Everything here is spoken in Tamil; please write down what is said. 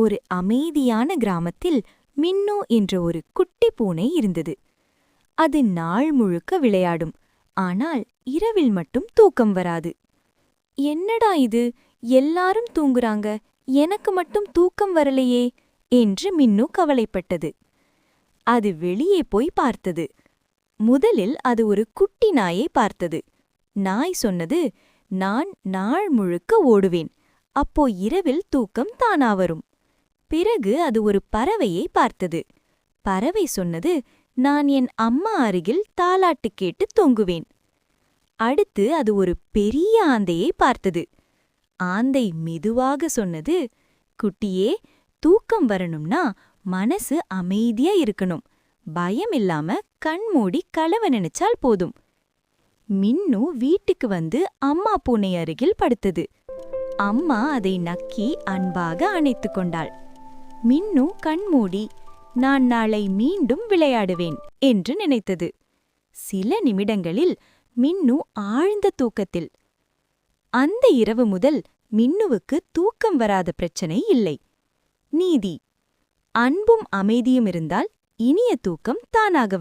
ஒரு அமைதியான கிராமத்தில் மின்னு என்ற ஒரு குட்டி பூனை இருந்தது. அது நாள் முழுக்க விளையாடும், ஆனால் இரவில் மட்டும் தூக்கம் வராது. என்னடா இது, எல்லாரும் தூங்குறாங்க, எனக்கு மட்டும் தூக்கம் வரலையே என்று மின்னு கவலைப்பட்டது. அது வெளியே போய் பார்த்தது. முதலில் அது ஒரு குட்டி நாயை பார்த்தது. நாய் சொன்னது, நான் நாள் முழுக்க ஓடுவேன், அப்போ இரவில் தூக்கம் தானா வரும். பிறகு அது ஒரு பறவையை பார்த்தது. பறவை சொன்னது, நான் என் அம்மா அருகில் தாலாட்டு கேட்டு தூங்குவேன். அடுத்து அது ஒரு பெரிய ஆந்தையை பார்த்தது. ஆந்தை மெதுவாக சொன்னது, குட்டியே, தூக்கம் வரணும்னா மனசு அமைதியா இருக்கணும், பயம் இல்லாம கண்மூடி கலவ நினைச்சால் போதும். மின்னு வீட்டுக்கு வந்து அம்மா பூனை அருகில் படுத்தது. அம்மா அதை நக்கி அன்பாக அணைத்துக் கொண்டாள். மின்னு கண்மூடி, நான் நாளை மீண்டும் விளையாடுவேன் என்று நினைத்தது. சில நிமிடங்களில் மின்னு ஆழ்ந்த தூக்கத்தில். அந்த இரவு முதல் மின்னுவுக்கு தூக்கம் வராத பிரச்சனை இல்லை. நீதி: அன்பும் அமைதியும் இருந்தால் இனிய தூக்கம் தானாக